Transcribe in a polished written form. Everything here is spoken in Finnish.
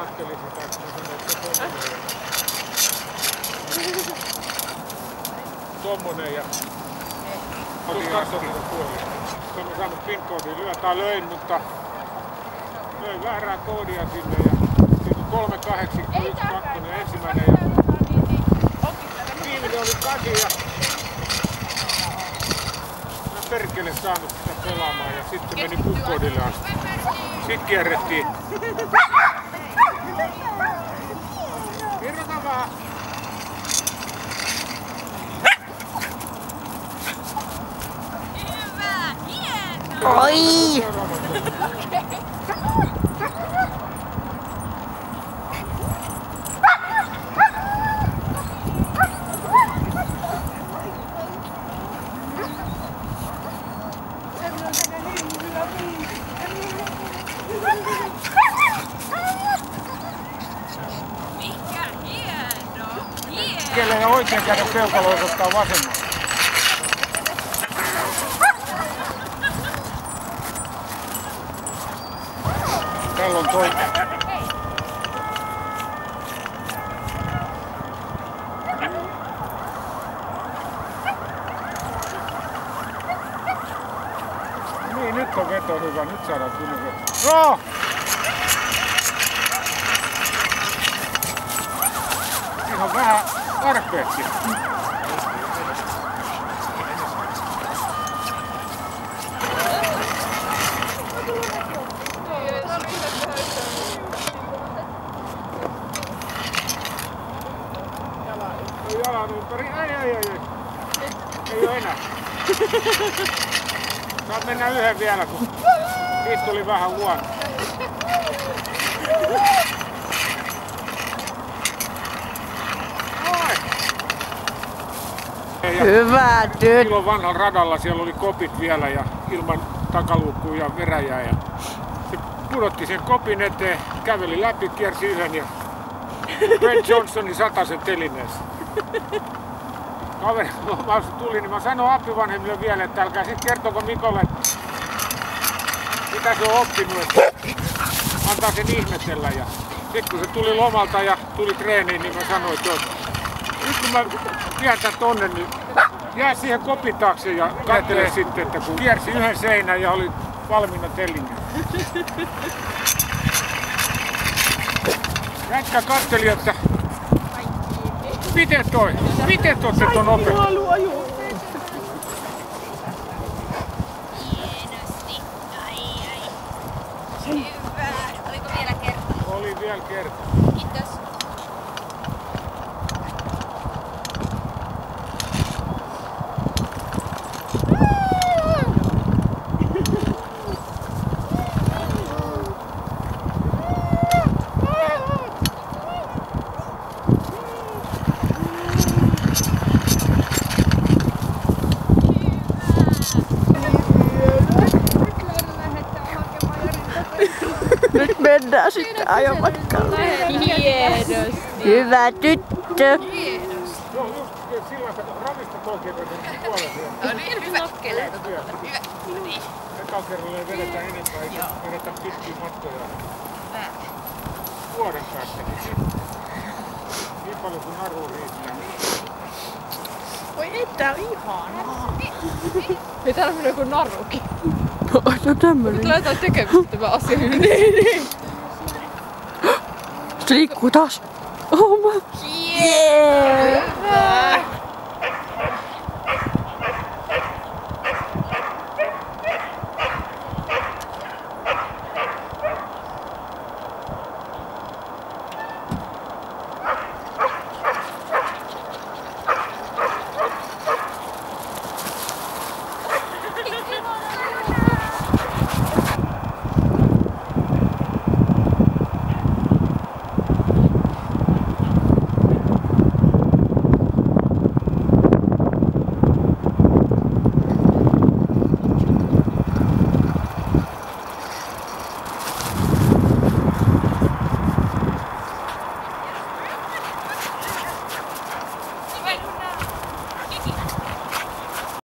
katselin sitä, että mä sanoin, että tommonen ja otin kasvotilla puolella. Sitten on saanut PIN-koodin löin, mutta löin väärää koodia sinne ja siinä on 3812 ensimmäinen ja viimeinen oli 8 ja mä perkele saanut sitä pelaamaan ja sitten meni PIN-koodille asti. Sitten kierrettiin. Kirjoita vähän. Hyvä, hieno! Oi! Mikä hieno! Hieno! Kelle ja oikein käden peukalo ottaa vasemmalle. Täällä on toi. Niin, nyt on veto hyvä. Nyt saadaan kunnon veto. No! Siinä on vähän tarpeeksi. Jalan ympäri. Ei. Ei oo enää. Saat mennä yhden vielä, kun niistä tuli vähän huono. Hyvä tyttö. Silloin vanhalla radalla siellä oli kopit vielä ja ilman takaluukkuja ja veräjää. Ja se pudotti sen kopin eteen, käveli läpi, kiersi yhden ja Ben Johnsonin 100 telineessä. Kaveri, mä tulin, niin mä sanoin appivanhemmille vielä, että älkää sit kertoko Mikolle, mitä se on oppinut, että antaa sen ihmetellä. Ja sit kun se tuli lomalta ja tuli treeniin, niin mä sanoin, että nyt kun mä vietän tonne, niin jää siihen kopin taakse ja katsele sitten, että kun kiersi yhden seinän ja oli valmiina telineen. Jätkä katteli, että miten te ootte ton opettanut? Hienosti. Ai. Hyvä. Oliko vielä kerta? Oli vielä kerta. Kiitos. Nyt mennään sitten ajomatkalle. Hienosti. Hyvä tyttö. Joo, just sillä ravista tolkien puolella siellä. No niin, hyvä. Hyvä. Niin. Ekalla kerralla ei vedetä enempää, eikä vedetä pitkiä matkoja. Hyvä. Vuoden päästäkin. Niin paljon kuin naru riittää. Oi ei, tää on ihanaa. Ei täällä on joku narukin. Se on tämmönen. Nyt laitetaan tekemistä tämä asia. Niin. Se liikkuu taas. Oh, Hieno. yeah. Hyvä.